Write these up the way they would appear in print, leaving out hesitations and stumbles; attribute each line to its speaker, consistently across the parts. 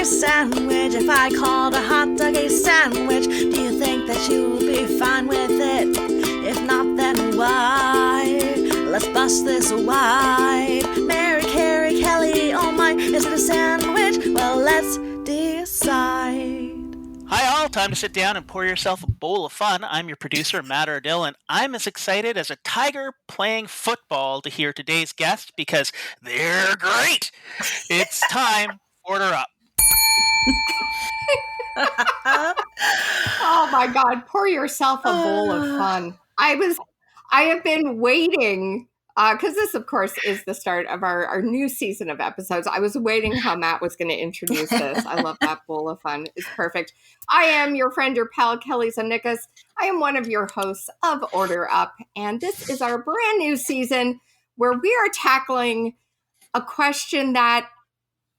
Speaker 1: a sandwich. If I called a hot dog a sandwich, do you think that you would be fine with it? If not, then why? Let's bust this wide. Mary, Carrie, Kelly, oh my, is it a sandwich? Well, let's decide.
Speaker 2: Hi all, time to sit down and pour yourself a bowl of fun. I'm your producer, Matt Ardell, and I'm as excited as a tiger playing football to hear today's guest because they're great. It's time, order up.
Speaker 3: Oh my God, pour yourself a bowl of fun. I have been waiting, because this, of course, is the start of our new season of episodes. I was waiting how Matt was going to introduce this. I love that bowl of fun. It's perfect. I am your friend, your pal, Kelly Zemnikas. I am one of your hosts of Order Up, and this is our brand new season where we are tackling a question that,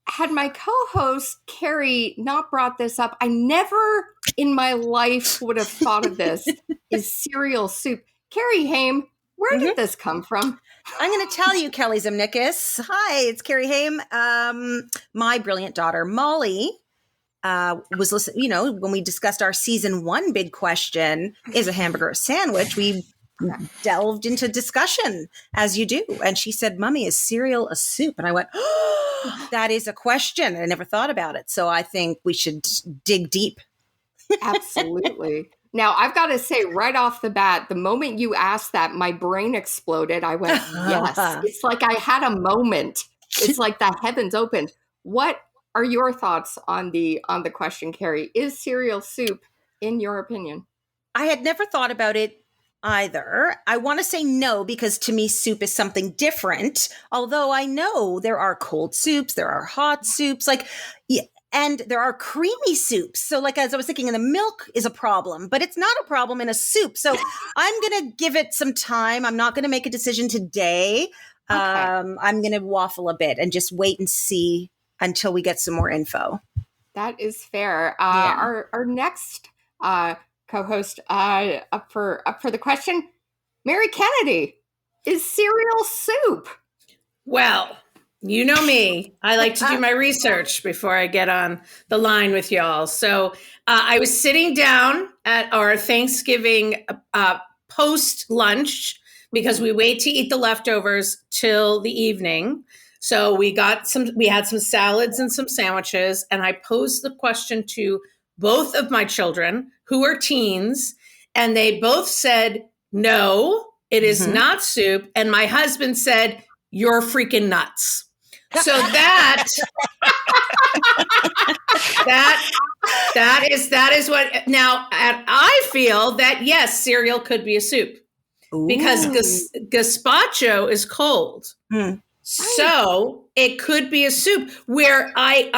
Speaker 3: had my co-host Carrie not brought this up, I never in my life would have thought of this, is cereal soup. Carrie Haim, where did this come from?
Speaker 4: I'm going to tell you, Kelly Zemnikas. Hi, it's Carrie Haim. My brilliant daughter, Molly, was listening. When we discussed our season 1 big question, is a hamburger a sandwich? We delved into discussion, as you do. And she said, Mommy, is cereal a soup? And I went, oh, that is a question. I never thought about it. So I think we should dig deep.
Speaker 3: Absolutely. Now, I've got to say right off the bat, the moment you asked that, my brain exploded. I went, yes. It's like I had a moment. It's like the heavens opened. What are your thoughts on the question, Carrie? Is cereal soup, in your opinion?
Speaker 4: I had never thought about it either. I want to say no, because to me, soup is something different. Although I know there are cold soups, there are hot soups, and there are creamy soups. So as I was thinking, the milk is a problem, but it's not a problem in a soup. So I'm going to give it some time. I'm not going to make a decision today. Okay. I'm going to waffle a bit and just wait and see until we get some more info.
Speaker 3: That is fair. Our next co-host up for the question, Mary Kennedy, is cereal soup?
Speaker 5: Well, you know me. I like to do my research before I get on the line with y'all. So I was sitting down at our Thanksgiving post lunch because we wait to eat the leftovers till the evening. So we had some salads and some sandwiches, and I posed the question to both of my children who are teens, and they both said, no, it is not soup. And my husband said, you're freaking nuts. So that is what now I feel that yes, cereal could be a soup. Ooh. Because gazpacho is cold. So it could be a soup where I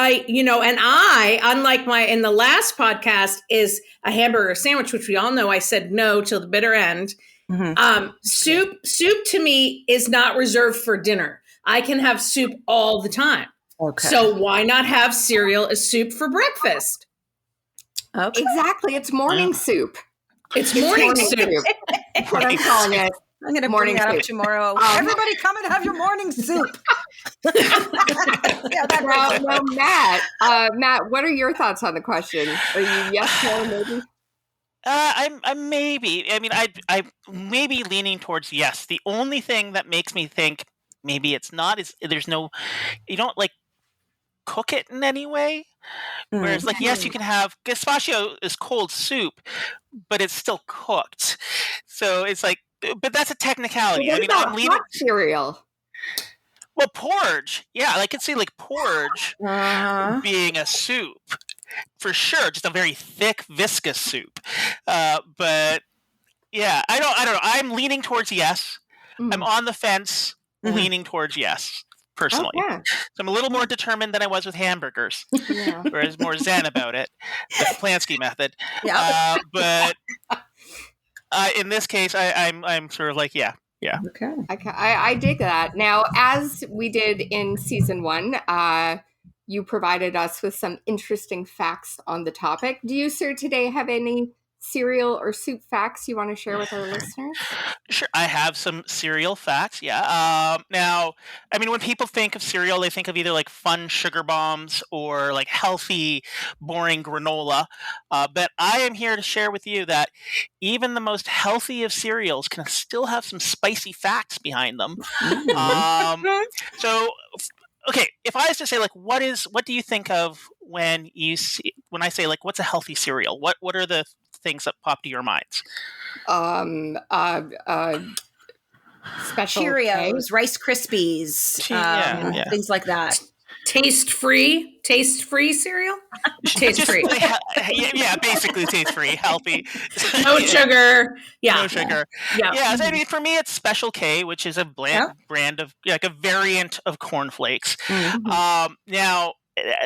Speaker 5: unlike in the last podcast is a hamburger sandwich, which we all know I said no till the bitter end. Soup to me is not reserved for dinner. I can have soup all the time. Okay. So why not have cereal as soup for breakfast?
Speaker 3: Okay. Exactly. It's morning soup.
Speaker 5: It's morning soup.
Speaker 3: That's what I'm calling it.
Speaker 4: I'm going to bring that up tomorrow. Everybody come and have your morning soup.
Speaker 3: Now, Matt, what are your thoughts on the question? Are you yes, no, maybe?
Speaker 2: I'm maybe. I mean, I may be leaning towards yes. The only thing that makes me think maybe it's not is you don't cook it in any way. Whereas yes, you can have gazpacho is cold soup, but it's still cooked. So it's but that's a technicality.
Speaker 3: Well, I'm leaving cereal.
Speaker 2: Well, porridge. Yeah, I could see porridge being a soup for sure. Just a very thick, viscous soup. But yeah, I don't know. I'm leaning towards yes. I'm on the fence, leaning towards yes. Personally, so I'm a little more determined than I was with hamburgers, whereas more zen about it, the Polanski method. Yeah. But in this case, I'm sort of yeah.
Speaker 3: Okay. I dig that. Now, as we did in season 1, you provided us with some interesting facts on the topic. Do you, sir, today have any cereal or soup facts you want to share with our listeners?
Speaker 2: Sure, I have some cereal facts. Yeah. Now, I mean, when people think of cereal, they think of either like fun sugar bombs or like healthy, boring granola. But I am here to share with you that even the most healthy of cereals can still have some spicy facts behind them. So, okay, if I was to say like, what do you think of when I say like, what's a healthy cereal? What are the things that pop to your minds?
Speaker 3: Special
Speaker 4: Cheerios, Rice Krispies, things like that.
Speaker 5: Taste-free cereal? Taste-free.
Speaker 2: Yeah, basically taste-free, healthy.
Speaker 5: No sugar. Yeah.
Speaker 2: No sugar. Yeah. So, I mean, for me, it's Special K, which is a brand of, like a variant of cornflakes.
Speaker 3: Mm-hmm.
Speaker 2: Now,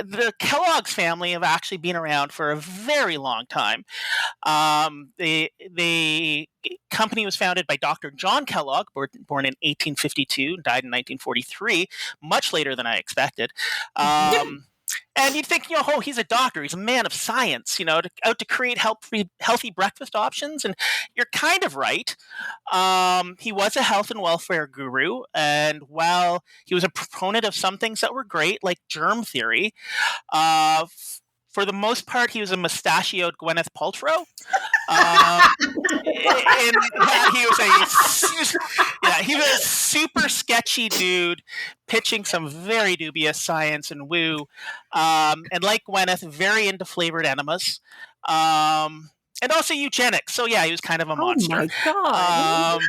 Speaker 2: the Kellogg's family have actually been around for a very long time. The company was founded by Dr. John Kellogg, born in 1852, died in 1943, much later than I expected. And you'd think, he's a doctor. He's a man of science, out to create healthy breakfast options. And you're kind of right. He was a health and welfare guru. And while he was a proponent of some things that were great, like germ theory, for the most part, he was a mustachioed Gwyneth Paltrow. And he was a super sketchy dude pitching some very dubious science and woo. And like Gwyneth, very into flavored enemas. And also eugenics. So yeah, he was kind of a monster.
Speaker 3: Oh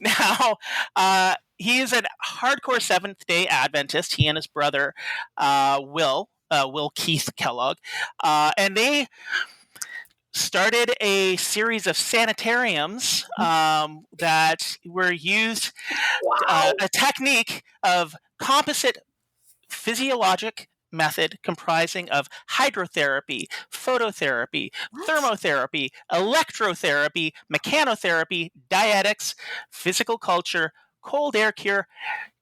Speaker 3: my God.
Speaker 2: Now, he is a hardcore Seventh-day Adventist. He and his brother, Will Keith Kellogg, and they started a series of sanitariums that were used, a technique of composite physiologic method comprising of hydrotherapy, phototherapy, thermotherapy, electrotherapy, mechanotherapy, dietetics, physical culture, cold air cure,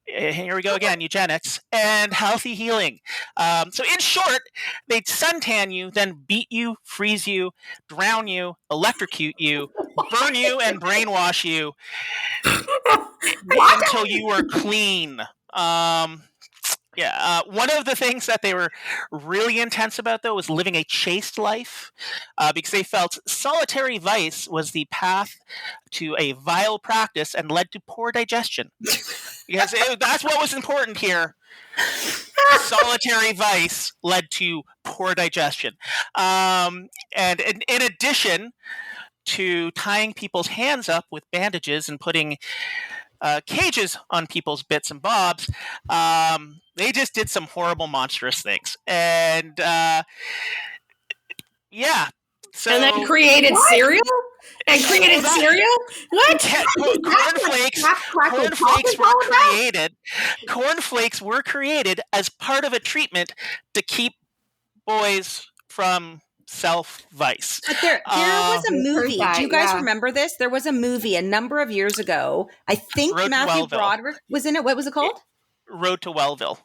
Speaker 2: here we go again, eugenics, and healthy healing. So in short, they'd suntan you, then beat you, freeze you, drown you, electrocute you, burn you, and brainwash you until you were clean. One of the things that they were really intense about, though, was living a chaste life, because they felt solitary vice was the path to a vile practice and led to poor digestion. Because that's what was important here. Solitary vice led to poor digestion. And in addition to tying people's hands up with bandages and putting cages on people's bits and bobs, they just did some horrible, monstrous things. And so,
Speaker 5: and then created cereal? And created cereal? What?
Speaker 2: Cornflakes were created as part of a treatment to keep boys from self-vice.
Speaker 4: But there was a movie. Do you guys remember this? There was a movie a number of years ago. I think Matthew Broderick was in it. What was it called?
Speaker 2: Road to Wellville.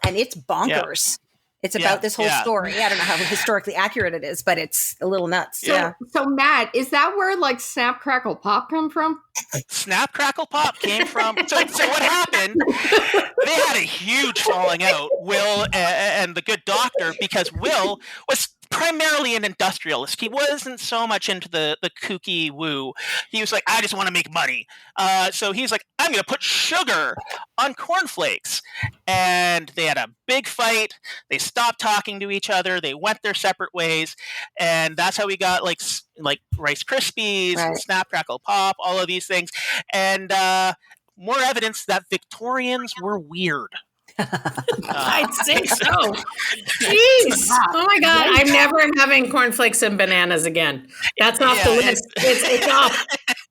Speaker 4: And it's bonkers. Yeah. It's about this whole story. I don't know how historically accurate it is, but it's a little nuts.
Speaker 3: So Matt, is that where like Snap Crackle Pop come from?
Speaker 2: Snap Crackle Pop came from. So what happened? They had a huge falling out, Will and the good doctor, because Will was primarily an industrialist. He wasn't so much into the kooky woo. He was like, I just want to make money. So he's like, I'm going to put sugar on cornflakes. And they had a big fight. They stopped talking to each other. They went their separate ways. And that's how we got like Rice Krispies, and Snap Crackle Pop, all of these things. And more evidence that Victorians were weird.
Speaker 5: I'd say so. Jeez. Oh my God. I'm never having cornflakes and bananas again. That's off the list. It's off.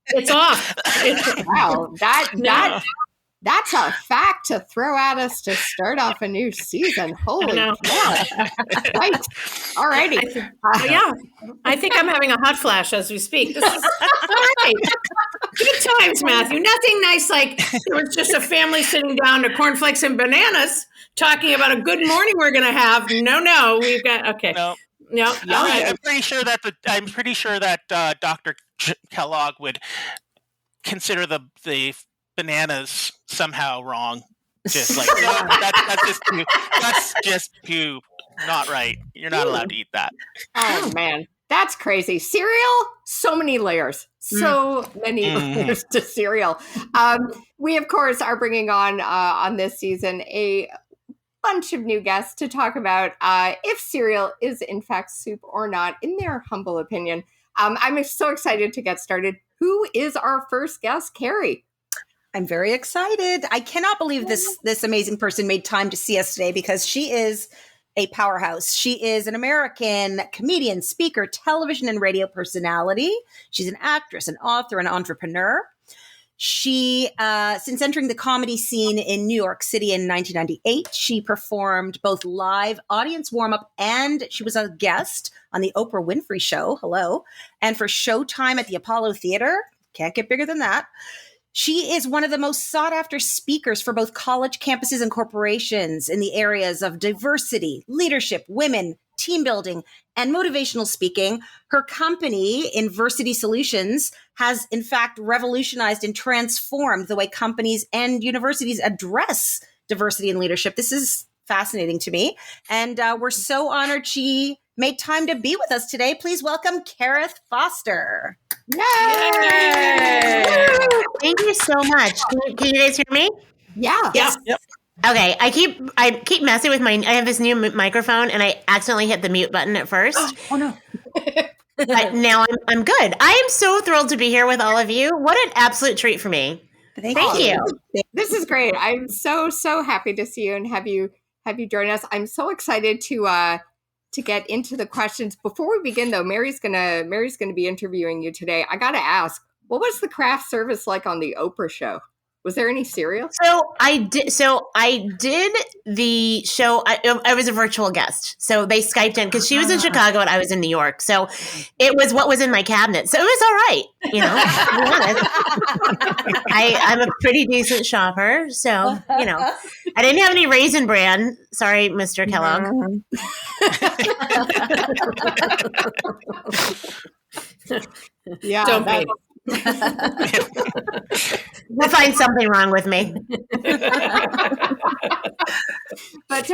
Speaker 5: It's off.
Speaker 3: Wow. That's a fact to throw at us to start off a new season. Holy God. Right. All righty.
Speaker 5: I think I'm having a hot flash as we speak. This is all right. Good times, Matthew. Nothing nice like it was just a family sitting down to cornflakes and bananas talking about a good morning we're going to have. No, we've got, okay.
Speaker 2: No.
Speaker 5: Right.
Speaker 2: I'm pretty sure that Dr. Kellogg would consider the bananas somehow wrong. Just like that's just too not right. You're not allowed to eat that.
Speaker 3: Oh man, that's crazy. Cereal, so many layers. So many layers to cereal. We of course are bringing on this season a bunch of new guests to talk about if cereal is in fact soup or not, in their humble opinion. I'm so excited to get started. Who is our first guest, Carrie?
Speaker 4: I'm very excited. I cannot believe this amazing person made time to see us today because she is a powerhouse. She is an American comedian, speaker, television and radio personality. She's an actress, an author, an entrepreneur. She, since entering the comedy scene in New York City in 1998, she performed both live audience warm-up and she was a guest on the Oprah Winfrey Show. Hello. And for Showtime at the Apollo Theater. Can't get bigger than that. She is one of the most sought-after speakers for both college campuses and corporations in the areas of diversity, leadership, women, team building, and motivational speaking. Her company, Inversity Solutions, has in fact revolutionized and transformed the way companies and universities address diversity and leadership. This is fascinating to me. And we're so honored she made time to be with us today. Please welcome Karith Foster.
Speaker 3: Yay!
Speaker 6: Thank you so much. Can you guys hear me?
Speaker 3: Yeah.
Speaker 2: Yep.
Speaker 6: Okay. I keep messing with I have this new microphone and I accidentally hit the mute button at first.
Speaker 4: Oh no.
Speaker 6: But now I'm good. I am so thrilled to be here with all of you. What an absolute treat for me. Thank you.
Speaker 3: This is great. I'm so happy to see you and have you join us. I'm so excited to get into the questions. Before we begin, though, Mary's gonna be interviewing you today. I gotta ask, what was the craft service like on the Oprah show? Was there any cereal?
Speaker 6: So I did the show. I was a virtual guest. So they Skyped in because she was in Chicago and I was in New York. So it was what was in my cabinet. So it was all right. You know, to be honest. I'm a pretty decent shopper. So, you know, I didn't have any Raisin Bran. Sorry, Mr. Kellogg.
Speaker 3: Yeah.
Speaker 6: Don't be. We'll find something wrong with me.
Speaker 3: But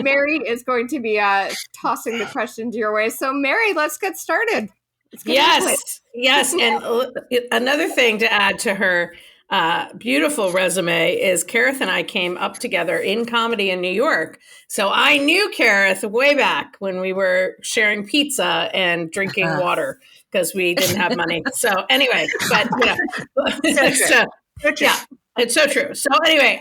Speaker 3: Mary is going to be tossing the questions your way. So Mary, let's get started.
Speaker 5: Yes. And another thing to add to her beautiful resume is Karith and I came up together in comedy in New York. So I knew Karith way back when we were sharing pizza and drinking water because we didn't have money. So anyway, but yeah, it's so true. So anyway,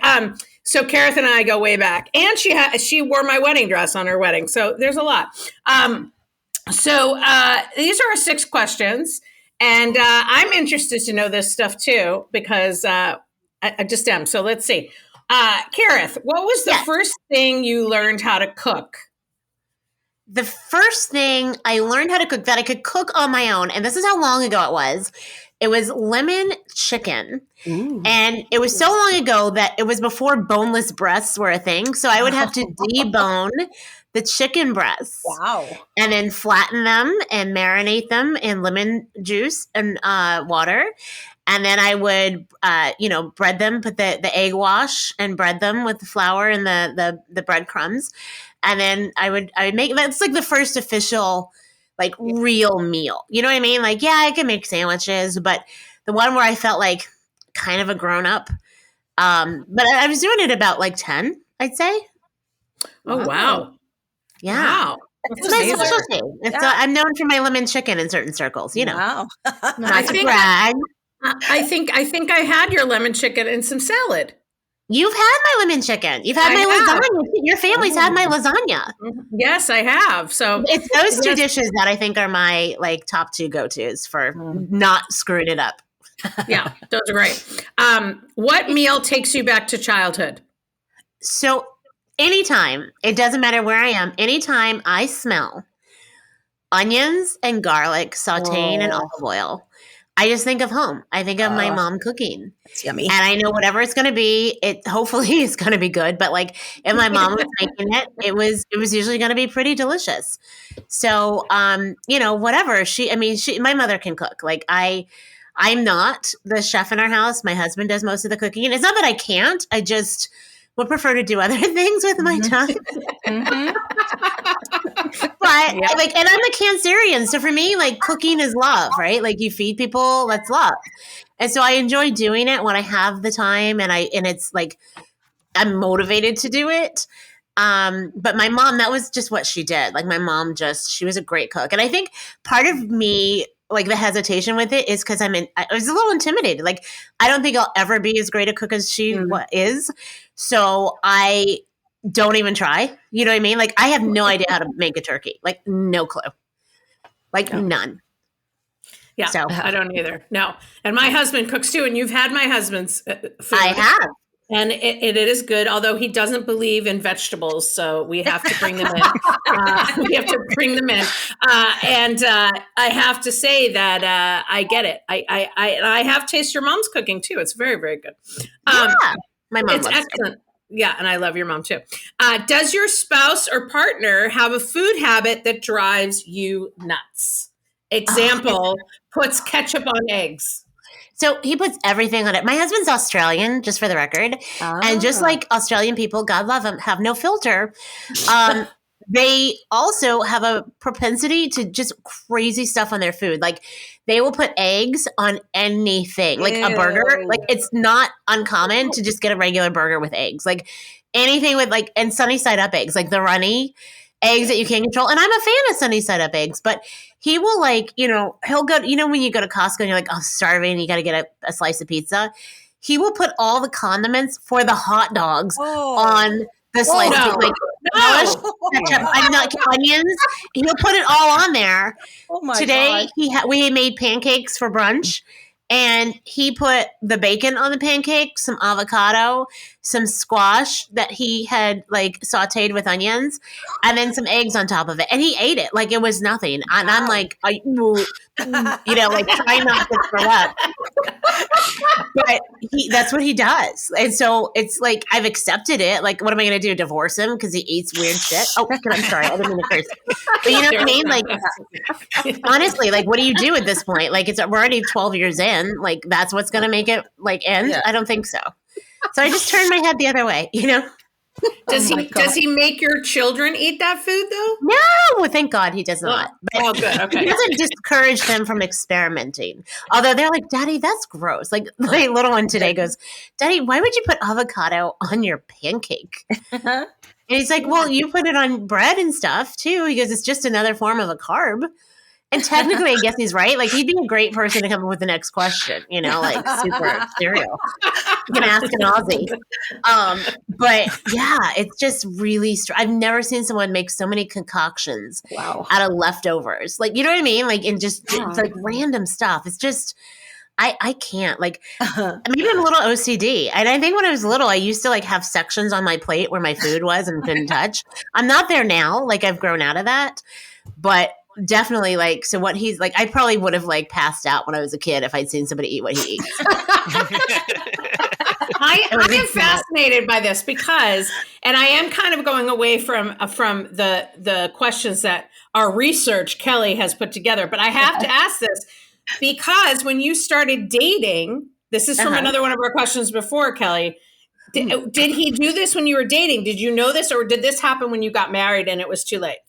Speaker 5: so Karith and I go way back, and she wore my wedding dress on her wedding. So there's a lot. So these are our 6 questions. And I'm interested to know this stuff too, because I just am. So let's see. Karith, what was the first thing you learned how to cook?
Speaker 6: The first thing I learned how to cook that I could cook on my own, and this is how long ago it was lemon chicken. Ooh. And it was so long ago that it was before boneless breasts were a thing. So I would have to debone the chicken breasts.
Speaker 4: Wow.
Speaker 6: And then flatten them and marinate them in lemon juice and water. And then I would, bread them, put the egg wash and bread them with the flour and the breadcrumbs. And then I would make, that's like the first official, like real meal. You know what I mean? Like, yeah, I can make sandwiches, but the one where I felt like kind of a grown up. But I was doing it about like 10, I'd say.
Speaker 5: Oh, wow.
Speaker 6: Yeah.
Speaker 5: Wow.
Speaker 6: It's my specialty. I'm known for my lemon chicken in certain circles, you know.
Speaker 4: Wow.
Speaker 6: Not to brag.
Speaker 5: I think I had your lemon chicken and some salad.
Speaker 6: You've had my lemon chicken. You've had my lasagna. Your family's had my lasagna.
Speaker 5: Yes, I have. So
Speaker 6: it's those 2 dishes that I think are my like top 2 go-tos for not screwing it up.
Speaker 5: Yeah, those are great. What meal takes you back to childhood?
Speaker 6: So anytime, it doesn't matter where I am, anytime I smell onions and garlic sauteing in olive oil, I just think of home. I think of my mom cooking.
Speaker 4: It's yummy.
Speaker 6: And I know whatever it's going to be, it hopefully is going to be good. But like if my mom was making it, it was usually going to be pretty delicious. So, whatever my mother can cook. Like I I'm not the chef in our house. My husband does most of the cooking. And it's not that I can't. I just would prefer to do other things with my time. But like, and I'm a Cancerian. So for me, like cooking is love, right? Like you feed people, that's love. And so I enjoy doing it when I have the time and it's like, I'm motivated to do it. But my mom, that was just what she did. Like my mom she was a great cook. And I think part of me, like the hesitation with it is because I was a little intimidated. Like, I don't think I'll ever be as great a cook as she is. So I don't even try. You know what I mean? Like, I have no idea how to make a turkey. Like, no clue. Like, none.
Speaker 5: Yeah, so. I don't either. No. And my husband cooks too. And you've had my husband's food.
Speaker 6: I have.
Speaker 5: And it is good, although he doesn't believe in vegetables, so we have to bring them in. And I have to say that I get it. I have tasted your mom's cooking too. It's very, very good.
Speaker 6: My mom
Speaker 5: it's
Speaker 6: loves
Speaker 5: excellent. It. Yeah, and I love your mom too. Does your spouse or partner have a food habit that drives you nuts? Example, puts ketchup on eggs.
Speaker 6: So he puts everything on it. My husband's Australian, just for the record. And just like Australian people, God love them, have no filter. They also have a propensity to just crazy stuff on their food. Like they will put eggs on anything, like a burger. Like it's not uncommon to just get a regular burger with eggs. Like anything with like, and sunny side up eggs, like the runny eggs that you can't control. And I'm a fan of sunny side up eggs, but he will like, he'll go, when you go to Costco and you're like, oh, starving, you got to get a slice of pizza. He will put all the condiments for the hot dogs on the slice. Like ketchup, I'm not onions. He'll put it all on there. Oh my Today, God. We made pancakes for brunch. And he put the bacon on the pancake, some avocado, some squash that he had like sauteed with onions, and then some eggs on top of it. And he ate it like it was nothing. And I'm like, like trying not to throw up. But that's what he does. And so it's like, I've accepted it. Like, what am I going to do? Divorce him because he eats weird shit? Oh, I'm sorry. I didn't mean to curse. But you know what I mean? Like, honestly, like, what do you do at this point? Like, we're already 12 years in. Like, that's what's going to make it like end? Yeah. I don't think so. So I just turned my head the other way,
Speaker 5: Does he make your children eat that food though?
Speaker 6: No, thank God he does not.
Speaker 5: But good. Okay.
Speaker 6: He doesn't discourage them from experimenting. Although they're like, Daddy, that's gross. Like my little one today goes, Daddy, why would you put avocado on your pancake? And he's like, well, you put it on bread and stuff too. He goes, it's just another form of a carb. And technically, I guess he's right. Like, he'd be a great person to come up with the next question, like super cereal. You can ask an Aussie. But yeah, it's just really, I've never seen someone make so many concoctions out of leftovers. Like, you know what I mean? Like, and just it's like random stuff. It's just, I can't. Like, maybe I'm a little OCD. And I think when I was little, I used to like have sections on my plate where my food was and couldn't touch. I'm not there now. Like, I've grown out of that. But definitely, like, so what he's like, I probably would have like passed out when I was a kid if I'd seen somebody eat what he eats.
Speaker 5: I am fascinated by this because, and I am kind of going away from the questions that our research Kelly has put together, but I have to ask this because when you started dating, this is from another one of our questions before, Kelly. Did he do this when you were dating? Did you know this, or did this happen when you got married and it was too late?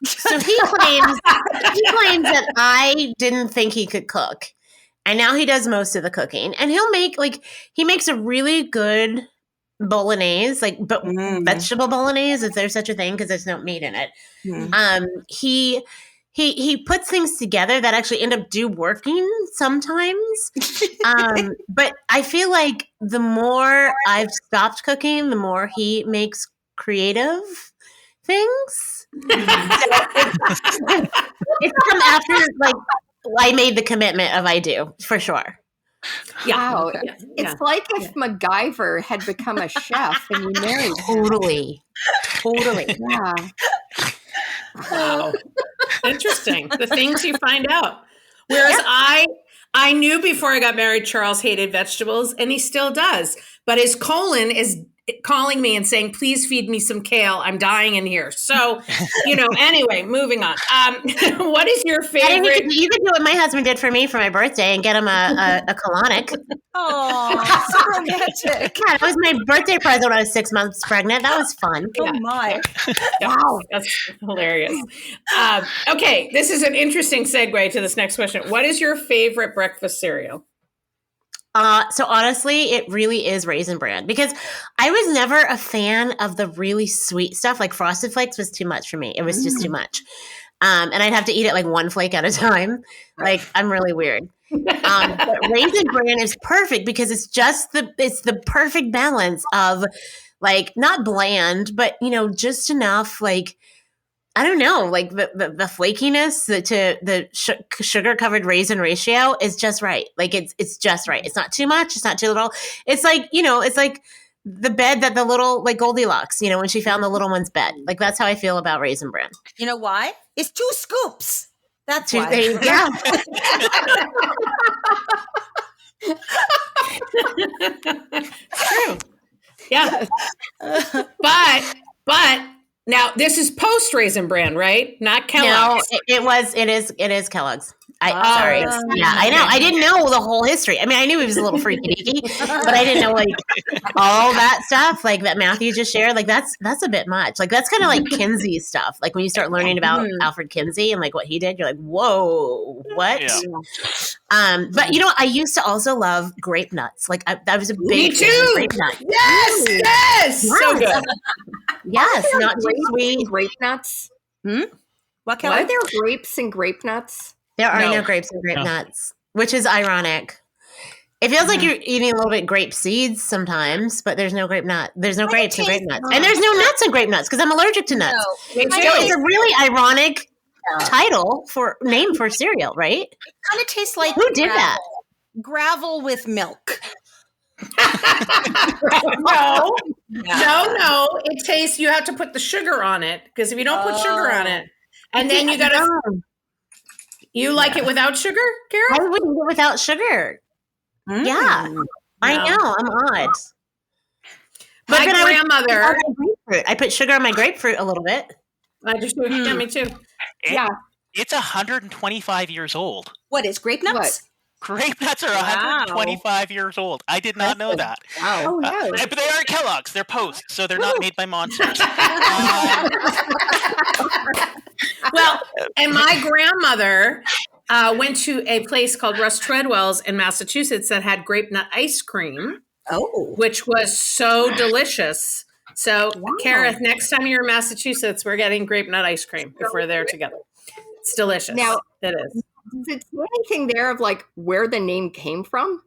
Speaker 6: So he claims that I didn't think he could cook. And now he does most of the cooking. And he makes a really good bolognese, like vegetable bolognese, if there's such a thing, because there's no meat in it. He puts things together that actually end up working sometimes. But I feel like the more I've stopped cooking, the more he makes creative things. It's come after like I made the commitment of I do for sure.
Speaker 3: Yeah. Wow. It's like if MacGyver had become a chef and you married him.
Speaker 6: Totally.
Speaker 3: Yeah.
Speaker 5: Wow. Interesting. The things you find out. Whereas I knew before I got married, Charles hated vegetables, and he still does. But his colon is calling me and saying, please feed me some kale. I'm dying in here. So, anyway, moving on. What is your favorite?
Speaker 6: You could do what my husband did for me for my birthday and get him a colonic.
Speaker 4: Oh, so romantic.
Speaker 6: Yeah, that was my birthday present when I was 6 months pregnant. That was fun.
Speaker 4: Oh my.
Speaker 5: Wow. That's hilarious. Okay. This is an interesting segue to this next question. What is your favorite breakfast cereal?
Speaker 6: So honestly, it really is Raisin Bran because I was never a fan of the really sweet stuff. Like Frosted Flakes was too much for me. It was just too much. And I'd have to eat it like one flake at a time. Like I'm really weird. But Raisin Bran is perfect because it's the perfect balance of like not bland, but just enough like I don't know, like the flakiness to the sugar covered raisin ratio is just right. Like it's just right. It's not too much. It's not too little. It's like, it's like the bed that the little, like Goldilocks, when she found the little one's bed. Like that's how I feel about Raisin Bran.
Speaker 4: You know why? It's 2 scoops. That's why.
Speaker 6: Yeah.
Speaker 5: True. Yeah. But now this is post Raisin Bran, right? Not Kellogg's.
Speaker 6: No, it is Kellogg's. Sorry. Yeah, I know. I didn't know the whole history. I mean, I knew he was a little freaky deaky, but I didn't know like all that stuff like that Matthew just shared. Like that's a bit much. Like that's kind of like Kinsey stuff. Like when you start learning about Alfred Kinsey and like what he did, you're like, whoa, what? Yeah. But I used to also love Grapenuts. Like I was a big fan of Grapenuts.
Speaker 5: Yes. So good.
Speaker 6: Yes, not too sweet.
Speaker 3: Grapenuts.
Speaker 4: What, Kelly?
Speaker 3: Are there grapes and Grapenuts?
Speaker 6: There are no grapes and grape nuts, which is ironic. It feels like you're eating a little bit grape seeds sometimes, but there's no grape nut. There's no grapes and grape nuts. And there's no nuts and grape nuts because I'm allergic to nuts.
Speaker 5: No,
Speaker 6: it's a really ironic name for cereal, right?
Speaker 4: It kind of tastes like
Speaker 6: who did that?
Speaker 4: Gravel with milk.
Speaker 5: No. It tastes. You have to put the sugar on it because if you don't put sugar on it, and then you gotta. You like it without sugar, Kara?
Speaker 6: I wouldn't do it without sugar. Yeah, no. I know. I'm odd. But
Speaker 5: my grandmother.
Speaker 6: I put sugar on my grapefruit a little bit.
Speaker 5: I just do. Yeah, me too.
Speaker 2: It's 125 years old.
Speaker 4: What is Grapenuts?
Speaker 2: Grapenuts are 125 years old. I did not know that.
Speaker 3: Wow.
Speaker 2: But they aren't Kellogg's. They're Post, so they're not made by monsters.
Speaker 5: Well, and my grandmother went to a place called Russ Treadwell's in Massachusetts that had grape nut ice cream, which was so delicious. So, Karith, next time you're in Massachusetts, we're getting grape nut ice cream if we're there together. It's delicious.
Speaker 3: Now,
Speaker 5: it is.
Speaker 3: Does it say anything there of like where the name came from?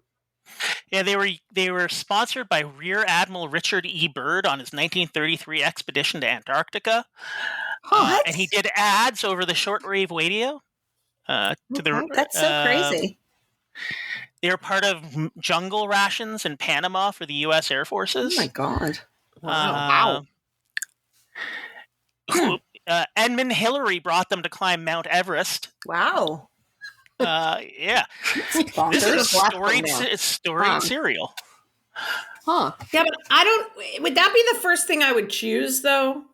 Speaker 2: Yeah, they were sponsored by Rear Admiral Richard E. Byrd on his 1933 expedition to Antarctica, and he did ads over the shortwave radio.
Speaker 4: That's so crazy.
Speaker 2: They were part of jungle rations in Panama for the U.S. Air Forces.
Speaker 3: Oh my God!
Speaker 2: Wow. Edmund Hillary brought them to climb Mount Everest.
Speaker 4: Wow.
Speaker 2: Yeah. This is a storied cereal.
Speaker 3: Huh.
Speaker 5: Yeah, but would that be the first thing I would choose though?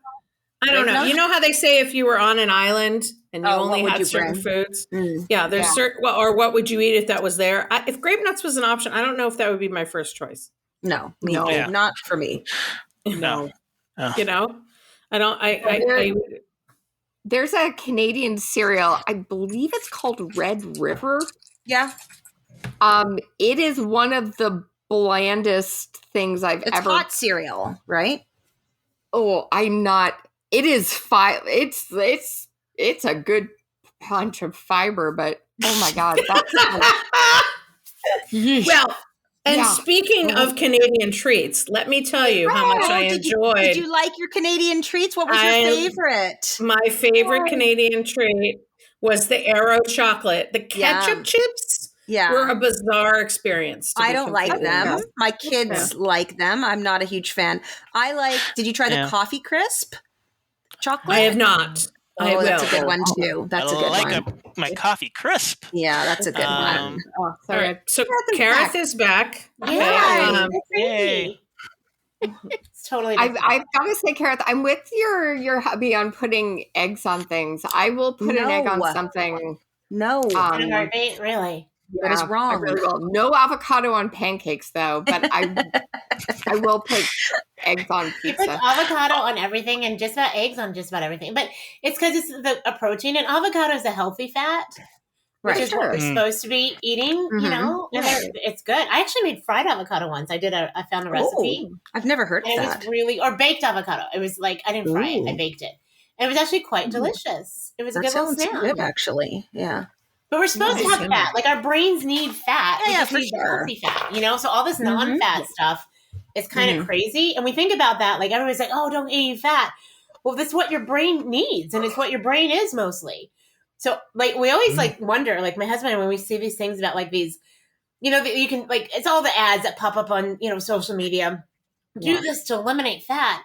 Speaker 5: I don't know. You know how they say if you were on an island and you only had certain foods? Yeah, there's certain, or what would you eat if that was there? If grape nuts was an option, I don't know if that would be my first choice.
Speaker 4: No, not for me.
Speaker 2: No.
Speaker 5: I don't,
Speaker 3: There's a Canadian cereal. I believe it's called Red River.
Speaker 4: Yeah.
Speaker 3: It is one of the blandest things I've ever.
Speaker 4: It's hot cereal, right?
Speaker 3: Oh, I'm not. It is It's a good punch of fiber, but oh my God, that's
Speaker 5: well. And speaking of Canadian treats, let me tell you how much I enjoyed.
Speaker 4: Did you like your Canadian treats? What was your favorite?
Speaker 5: My favorite Canadian treat was the Aero chocolate. The ketchup chips were a bizarre experience.
Speaker 4: I don't like them. My kids like them. I'm not a huge fan. Did you try the Coffee Crisp chocolate?
Speaker 5: I have not.
Speaker 4: Oh, that's a good one too. That's a good one.
Speaker 2: My Coffee Crisp.
Speaker 4: Yeah, that's a good one.
Speaker 5: All right. So Karith is back.
Speaker 3: Yeah.
Speaker 2: Yay.
Speaker 5: It's totally
Speaker 3: I've
Speaker 5: different.
Speaker 3: got to say, Karith, I'm with your hubby on putting eggs on things. I will put an egg on
Speaker 4: No.
Speaker 3: something.
Speaker 4: No,
Speaker 5: In a heartbeat, really?
Speaker 4: that is
Speaker 3: I
Speaker 4: wrong.
Speaker 3: really will. No avocado on pancakes, though, but I will put eggs on
Speaker 5: You put
Speaker 3: pizza.
Speaker 5: avocado on everything and just about eggs on just about everything. But it's because it's a protein, and avocado is a healthy fat, which
Speaker 4: Right.
Speaker 5: is what we're supposed to be eating, you know? And it's good. I actually made fried avocado once. I found a recipe.
Speaker 4: Oh, I've never heard of
Speaker 5: And it
Speaker 4: that.
Speaker 5: was really, or baked avocado. It was like, I didn't fry it, I baked it. And it was actually quite delicious. It was a
Speaker 4: That
Speaker 5: good little
Speaker 4: sounds
Speaker 5: snack.
Speaker 4: good, actually. Yeah.
Speaker 5: But we're supposed to have fat. Like our brains need fat. We
Speaker 4: Yeah,
Speaker 5: just
Speaker 4: for
Speaker 5: need
Speaker 4: sure.
Speaker 5: healthy fat, you know? So all this non-fat stuff is kind of crazy. And we think about that, like everybody's like, oh, don't eat fat. Well, that's what your brain needs, and it's what your brain is mostly. So like we always like wonder, like my husband, when we see these things about like these, you know, that you can like, it's all the ads that pop up on, you know, social media. Do this to eliminate fat,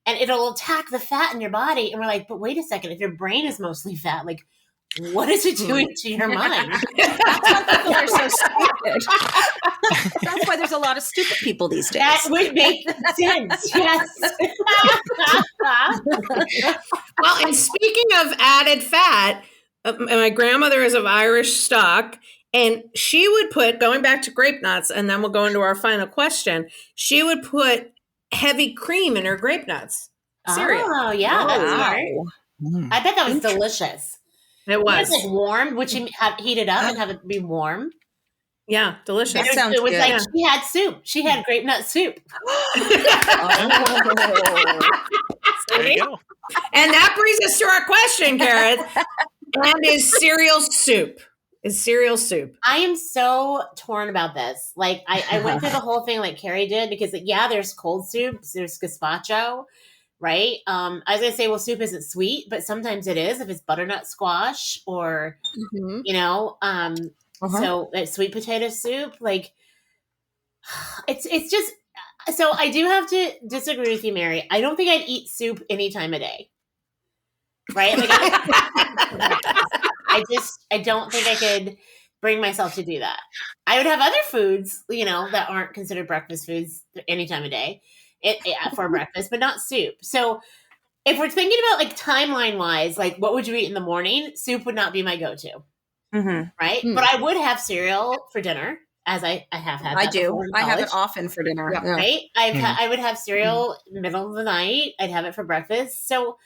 Speaker 5: and it'll attack the fat in your body. And we're like, but wait a second, if your brain is mostly fat, like what is it doing to your mind?
Speaker 4: That's why people are so stupid. That's why there's a lot of stupid people these days.
Speaker 5: That would make sense. Yes. Well, and speaking of added fat, my grandmother is of Irish stock, and she would put, going back to grape nuts, and then we'll go into our final question, she would put heavy cream in her grape nuts cereal. Oh, yeah, that's smart. I bet that was delicious. It was. It was like warm. Would you heat it up and have it be warm? Yeah, delicious.
Speaker 4: That sounds
Speaker 5: it was
Speaker 4: good.
Speaker 5: like she had soup. She had grape nut soup.
Speaker 2: There you go.
Speaker 5: And that brings us to our question, Karith. And is cereal soup? Is cereal soup? I am so torn about this. Like, I went through the whole thing like Carrie did, because, like, yeah, there's cold soups, there's gazpacho, right? I was going to say, well, soup isn't sweet, but sometimes it is if it's butternut squash or, you know, so sweet potato soup. Like, it's just, so I do have to disagree with you, Mary. I don't think I'd eat soup any time of day. Right? Like, I don't think I could bring myself to do that. I would have other foods, you know, that aren't considered breakfast foods any time of day for breakfast, but not soup. So if we're thinking about like timeline wise, like what would you eat in the morning? Soup would not be my go-to. Right? But I would have cereal for dinner, as I have had.
Speaker 4: I do. I have it often for dinner.
Speaker 3: Yeah.
Speaker 5: Right? I would have cereal in the middle of the night. I'd have it for breakfast. So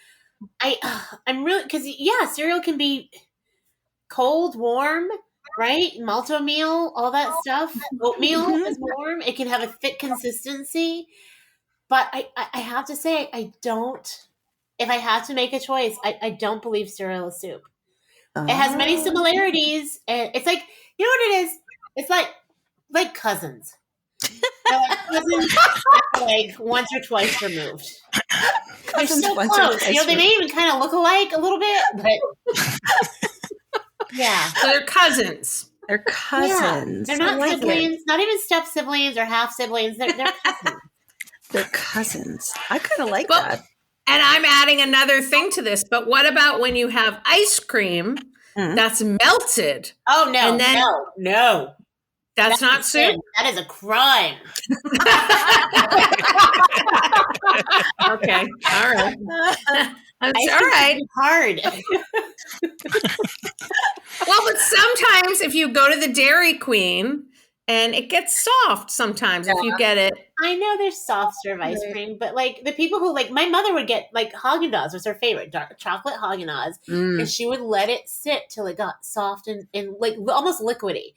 Speaker 5: I'm really, because cereal can be cold, warm, right? Malto meal, all that stuff. Oatmeal is warm. It can have a thick consistency. But I have to say, if I have to make a choice, I don't believe cereal is soup. It has many similarities. And it's like, you know what it is? It's like cousins. They're like cousins, like once or twice removed. They're so close. You know, they may even kind of look alike a little bit, but yeah.
Speaker 7: So they're cousins.
Speaker 4: They're cousins.
Speaker 5: Yeah. They're not siblings, not even step siblings or half siblings. They're cousins.
Speaker 4: They're cousins. I kind of like that.
Speaker 7: And I'm adding another thing to this. But what about when you have ice cream that's melted?
Speaker 5: Oh, no.
Speaker 7: And then,
Speaker 5: no.
Speaker 7: That's not soup.
Speaker 5: That is a crime.
Speaker 7: Okay. All right. That's all right.
Speaker 5: Hard.
Speaker 7: Well, but sometimes if you go to the Dairy Queen, and it gets soft sometimes if you get it.
Speaker 5: I know there's soft serve ice cream, but like the people who like my mother would get like Haagen-Dazs was her favorite, dark chocolate Haagen-Dazs, and she would let it sit till it got soft and like almost liquidy.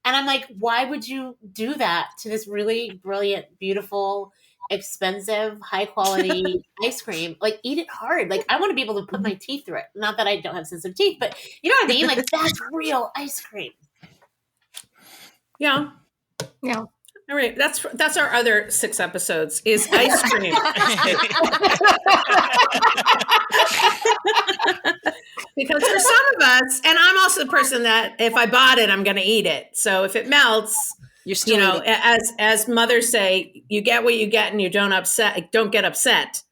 Speaker 5: And I'm like, why would you do that to this really brilliant, beautiful, expensive, high quality ice cream? Like, eat it hard. Like, I want to be able to put my teeth through it. Not that I don't have sensitive teeth, but you know what I mean? Like, that's real ice cream.
Speaker 7: Yeah.
Speaker 3: Yeah.
Speaker 7: All right. That's our other 6 episodes is ice cream. Because for some of us, and I'm also the person that if I bought it, I'm going to eat it. So if it melts,
Speaker 4: You're still eating.
Speaker 7: as mothers say, you get what you get and you don't get upset.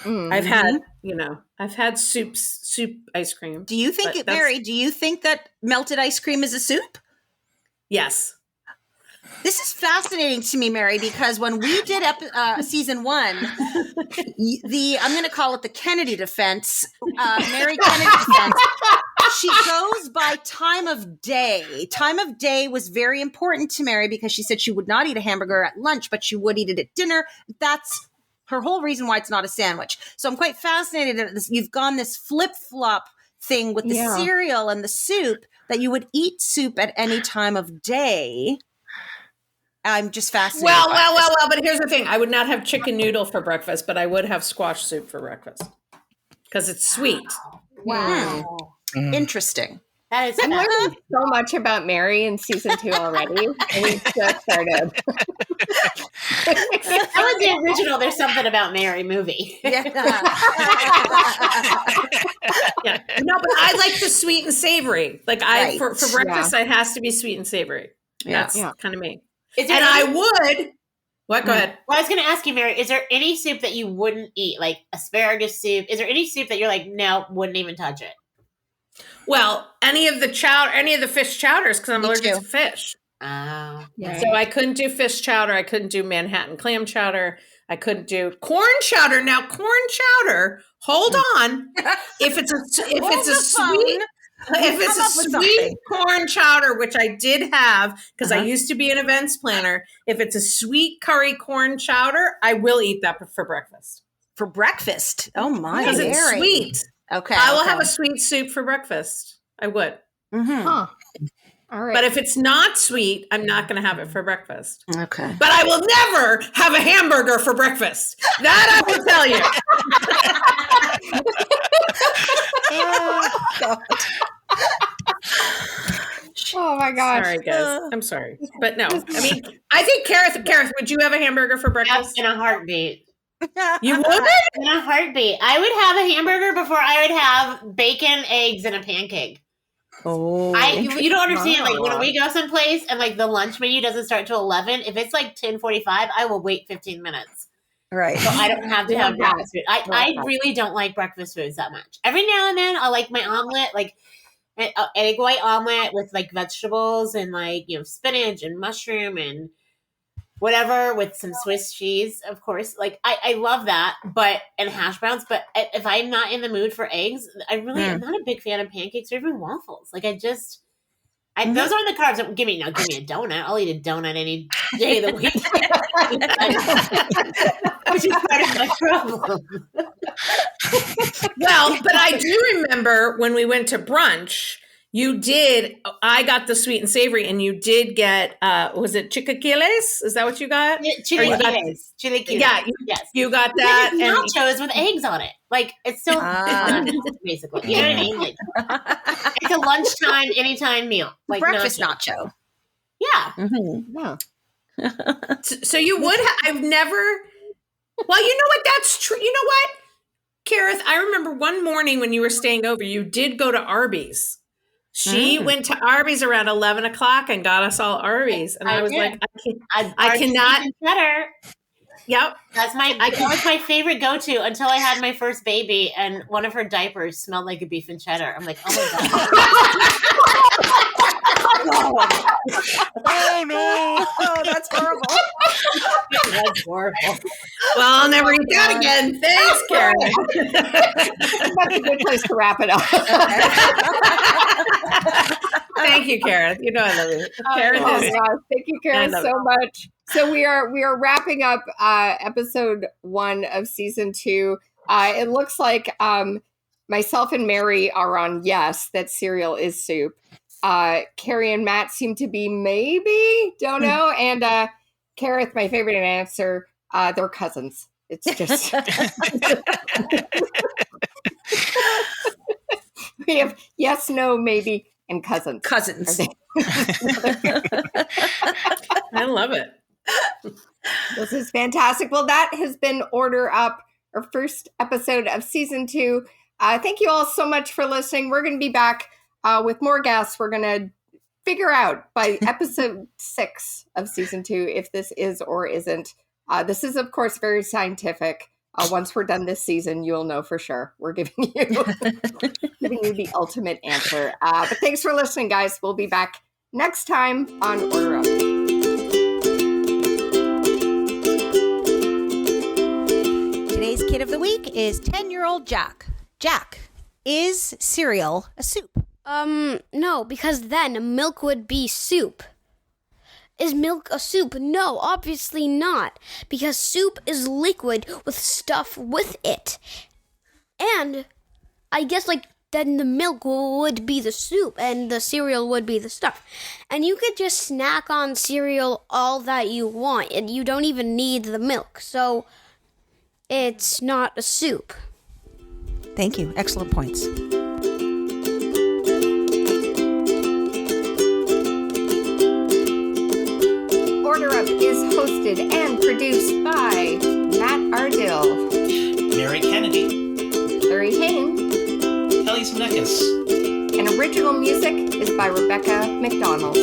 Speaker 7: I've had soup ice cream.
Speaker 4: Do you think Mary, do you think that melted ice cream is a soup?
Speaker 7: Yes.
Speaker 4: This is fascinating to me, Mary, because when we did season 1, I'm going to call it the Kennedy defense, Mary Kennedy defense, she goes by time of day. Time of day was very important to Mary because she said she would not eat a hamburger at lunch, but she would eat it at dinner. That's her whole reason why it's not a sandwich. So I'm quite fascinated that you've gone this flip-flop thing with the cereal and the soup, that you would eat soup at any time of day. I'm just fascinated.
Speaker 5: Well, but here's the thing. I would not have chicken noodle for breakfast, but I would have squash soup for breakfast because it's sweet.
Speaker 3: Wow.
Speaker 4: Interesting.
Speaker 6: That is
Speaker 3: I'm learning so much about Mary in season 2 already. And we just started.
Speaker 6: That was the original There's Something About Mary movie.
Speaker 5: Yeah. No, but I like the sweet and savory. Like for breakfast, it has to be sweet and savory. That's kind of me. I would. What? Go ahead.
Speaker 6: Well, I was going to ask you, Mary, is there any soup that you wouldn't eat? Like asparagus soup? Is there any soup that you're like, no, wouldn't even touch it?
Speaker 5: Well, any of the fish chowders, because I'm allergic to fish.
Speaker 6: Oh.
Speaker 3: Yeah.
Speaker 5: So I couldn't do fish chowder. I couldn't do Manhattan clam chowder. I couldn't do corn chowder. Now, corn chowder, hold on. If it's a sweet corn chowder, which I did have because I used to be an events planner, if it's a sweet curry corn chowder, I will eat that for breakfast.
Speaker 4: For breakfast? Oh my!
Speaker 5: Because it's sweet.
Speaker 4: Okay.
Speaker 5: I will have a sweet soup for breakfast. I would.
Speaker 4: Mm-hmm.
Speaker 3: Huh. All right.
Speaker 5: But if it's not sweet, I'm not going to have it for breakfast.
Speaker 4: Okay.
Speaker 5: But I will never have a hamburger for breakfast. That I will tell you.
Speaker 3: Oh my gosh.
Speaker 5: Sorry, guys. I'm sorry. But no. I mean, I think Karith, would you have a hamburger for breakfast?
Speaker 6: In a heartbeat.
Speaker 5: You would?
Speaker 6: In a heartbeat. I would have a hamburger before I would have bacon, eggs, and a pancake.
Speaker 4: Oh,
Speaker 6: you don't understand. Like when we go someplace and like the lunch menu doesn't start till 11, if it's like 10:45, I will wait 15 minutes.
Speaker 4: Right.
Speaker 6: So I don't have to have breakfast food. I really don't like breakfast foods that much. Every now and then I'll like my omelet, like an egg white omelet with like vegetables and like, spinach and mushroom and whatever with some Swiss cheese, of course. Like I love that, and hash browns. But if I'm not in the mood for eggs, I'm not a big fan of pancakes or even waffles. Like those aren't the carbs that give me a donut. I'll eat a donut any day of the week, which is part of my problem.
Speaker 5: Well, but I do remember when we went to brunch. I got the sweet and savory, and you did get, was it chilaquiles? Is that what you got?
Speaker 6: Chilaquiles.
Speaker 5: Yeah, you got that.
Speaker 6: And nachos with eggs on it. Like, it's still basically. You know what I mean? Like, it's a lunchtime, anytime meal. Like
Speaker 4: breakfast nacho.
Speaker 6: Yeah.
Speaker 4: Mm-hmm.
Speaker 3: Yeah.
Speaker 5: So you would I've never, well, you know what? That's true. You know what, Karith? I remember one morning when you were staying over, you did go to Arby's. She went to Arby's around 11 o'clock and got us all Arby's. And I was like, I cannot.
Speaker 6: Cheddar.
Speaker 5: Yep.
Speaker 6: That was my favorite go-to until I had my first baby and one of her diapers smelled like a beef and cheddar. I'm like, oh my God.
Speaker 2: Oh no.
Speaker 4: Oh, that's horrible.
Speaker 6: That's horrible.
Speaker 5: Well, I'll never eat that again. Thanks, Karen.
Speaker 3: That's a good place to wrap it up.
Speaker 5: Thank you, Karen. You know I love you. Karen
Speaker 3: Oh my gosh. Thank you, Karen, so much. So we are wrapping up episode 1 of season 2. It looks like myself and Mary are on yes, that cereal is soup. Carrie and Matt seem to be maybe, don't know. And Karith, my favorite answer, they're cousins. It's just we have yes, no, maybe, and cousins.
Speaker 4: Cousins.
Speaker 5: I love it.
Speaker 3: This is fantastic. Well, that has been Order Up, our first episode of season 2. Thank you all so much for listening. We're going to be back with more guests. We're going to figure out by episode 6 of season 2 if this is or isn't. This is, of course, very scientific. Once we're done this season, you'll know for sure. We're giving you the ultimate answer. But thanks for listening, guys. We'll be back next time on Order Up.
Speaker 4: is 10-year-old Jack. Jack, is cereal a soup?
Speaker 8: No, because then milk would be soup. Is milk a soup? No, obviously not. Because soup is liquid with stuff with it. And I guess then the milk would be the soup and the cereal would be the stuff. And you could just snack on cereal all that you want and you don't even need the milk. So it's not a soup.
Speaker 4: Thank you. Excellent points.
Speaker 3: Order Up is hosted and produced by Matt Ardill,
Speaker 2: Mary Kennedy,
Speaker 3: Larry Hayne,
Speaker 2: Kelly Zemeckis.
Speaker 3: and original music is by Rebecca McDonald.